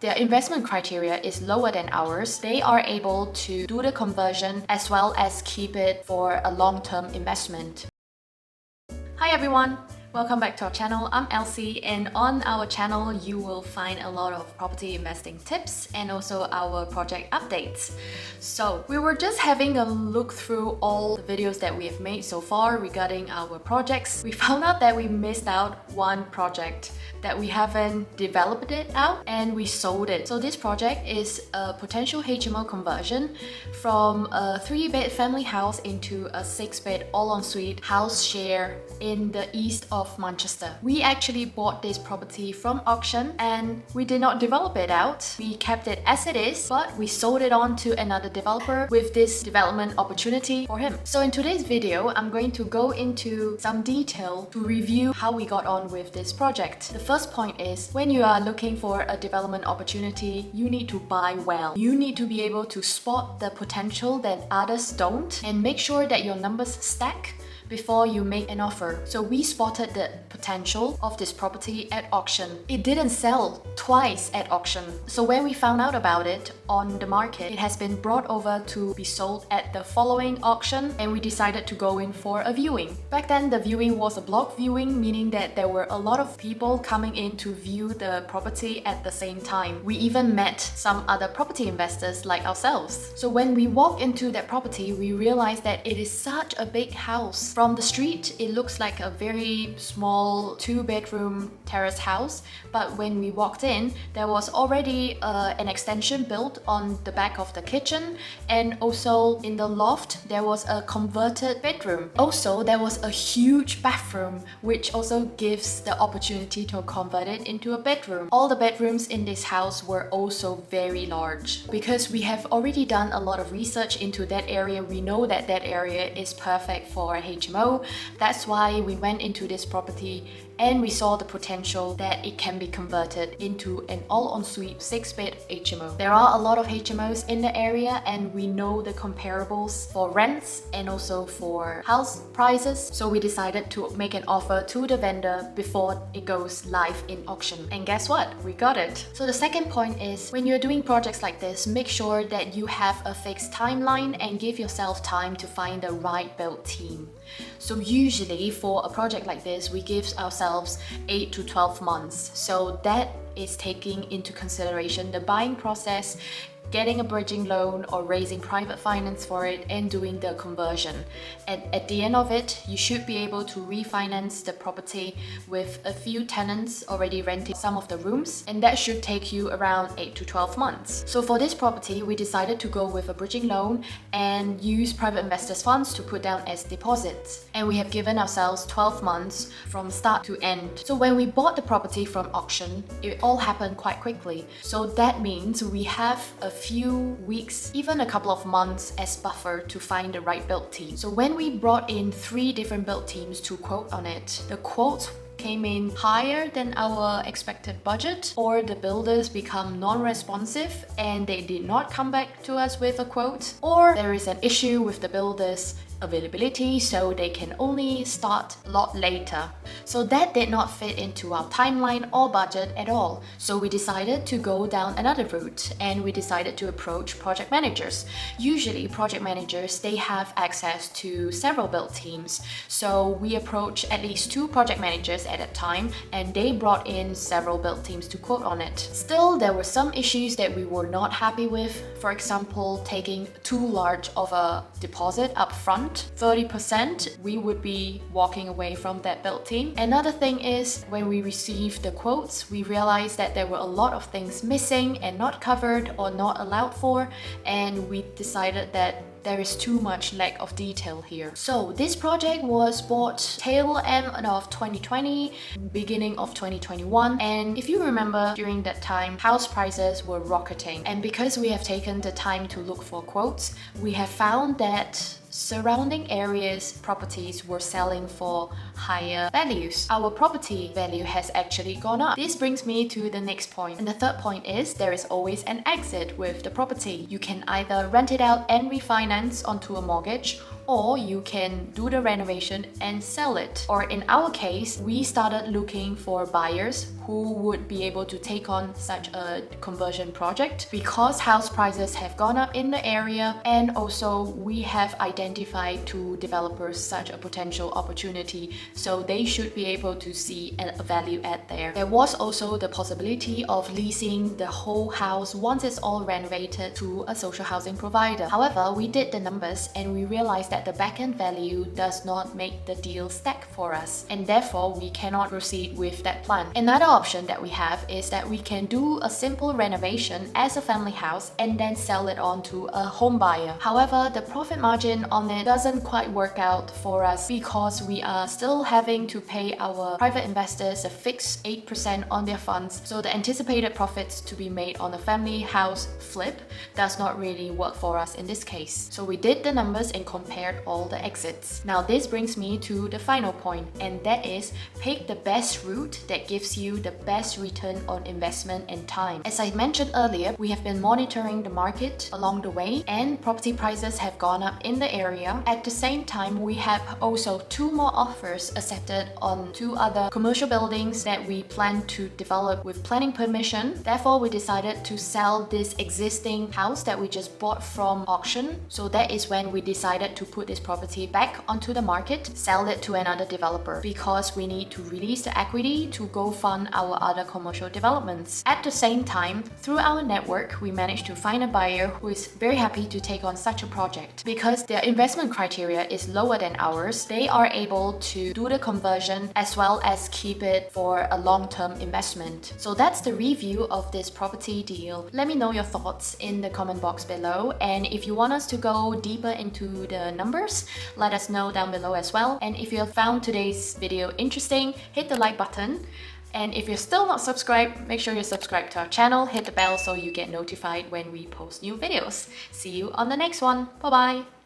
Their investment criteria is lower than ours. They are able to do the conversion as well as keep it for a long-term investment. Hi everyone! Welcome back to our channel. I'm Elsie, and on our channel you will find a lot of property investing tips and also our project updates. So we were just having a look through all the videos that we have made so far regarding our projects. We found out that we missed out one project, that we haven't developed it out and we sold it. So this project is a potential HMO conversion from a 3-bed family house into a 6-bed all-ensuite house share in the east of Manchester. We actually bought this property from auction and we did not develop it out. We kept it as it is, but we sold it on to another developer with this development opportunity for him. So in today's video, I'm going to go into some detail to review how we got on with this project. The first point is, when you are looking for a development opportunity, you need to buy well. You need to be able to spot the potential that others don't and make sure that your numbers stack before you make an offer. So we spotted the potential of this property at auction. It didn't sell twice at auction. So when we found out about it on the market, it has been brought over to be sold at the following auction, and we decided to go in for a viewing. Back then, the viewing was a block viewing, meaning that there were a lot of people coming in to view the property at the same time. We even met some other property investors like ourselves. So when we walked into that property, we realized that it is such a big house. From the street, it looks like a very small 2-bedroom terrace house, but when we walked in, there was already an extension built on the back of the kitchen, and also in the loft there was a converted bedroom. Also, there was a huge bathroom, which also gives the opportunity to convert it into a bedroom. All the bedrooms in this house were also very large. Because we have already done a lot of research into that area, we know that that area is perfect for a HMO. That's why we went into this property and we saw the potential that it can be converted into an all-ensuite 6-bed HMO. There are a lot of HMOs in the area and we know the comparables for rents and also for house prices. So we decided to make an offer to the vendor before it goes live in auction. And guess what? We got it. So the second point is, when you're doing projects like this, make sure that you have a fixed timeline and give yourself time to find the right build team. So usually for a project like this, we give ourselves 8 to 12 months. So that is taking into consideration the buying process, getting a bridging loan or raising private finance for it, and doing the conversion. And at the end of it, you should be able to refinance the property with a few tenants already renting some of the rooms, and that should take you around 8 to 12 months. So for this property, we decided to go with a bridging loan and use private investors' funds to put down as deposits. And we have given ourselves 12 months from start to end. So when we bought the property from auction, it all happened quite quickly. So that means we have a few weeks, even a couple of months as buffer to find the right build team. So when we brought in 3 different build teams to quote on it, the quotes came in higher than our expected budget, or the builders become non-responsive and they did not come back to us with a quote, or there is an issue with the builders availability, so they can only start a lot later. So that did not fit into our timeline or budget at all. So we decided to go down another route and we decided to approach project managers. Usually project managers, they have access to several build teams. So we approached at least 2 project managers at a time and they brought in several build teams to quote on it. Still, there were some issues that we were not happy with. For example, taking too large of a deposit up front. 30%, we would be walking away from that build team. Another thing is, when we received the quotes, we realized that there were a lot of things missing and not covered or not allowed for, and we decided that there is too much lack of detail here. So this project was bought tail end of 2020, beginning of 2021, and if you remember, during that time house prices were rocketing, and because we have taken the time to look for quotes, we have found that surrounding areas properties were selling for higher values. Our property value has actually gone up. This brings me to the next point. And the third point is, there is always an exit with the property. You can either rent it out and refinance onto a mortgage, or you can do the renovation and sell it. Or in our case, we started looking for buyers who would be able to take on such a conversion project because house prices have gone up in the area, and also we have identified to developers such a potential opportunity, so they should be able to see a value add there. There was also the possibility of leasing the whole house once it's all renovated to a social housing provider. However, we did the numbers and we realized that the back-end value does not make the deal stack for us, and therefore we cannot proceed with that plan. Another option that we have is that we can do a simple renovation as a family house and then sell it on to a home buyer. However, the profit margin on it doesn't quite work out for us because we are still having to pay our private investors a fixed 8% on their funds, so the anticipated profits to be made on a family house flip does not really work for us in this case. So we did the numbers and compared all the exits. Now this brings me to the final point, and that is pick the best route that gives you the best return on investment and time. As I mentioned earlier, we have been monitoring the market along the way, and property prices have gone up in the area. At the same time, we have also 2 more offers accepted on 2 other commercial buildings that we plan to develop with planning permission. Therefore, we decided to sell this existing house that we just bought from auction. So that is when we decided to put this property back onto the market, sell it to another developer, because we need to release the equity to go fund our other commercial developments. At the same time, through our network, we managed to find a buyer who is very happy to take on such a project. Because their investment criteria is lower than ours, they are able to do the conversion as well as keep it for a long-term investment. So that's the review of this property deal. Let me know your thoughts in the comment box below, and if you want us to go deeper into the numbers, let us know down below as well. And if you have found today's video interesting, hit the like button. And if you're still not subscribed, make sure you subscribe to our channel, hit the bell so you get notified when we post new videos. See you on the next one. Bye bye!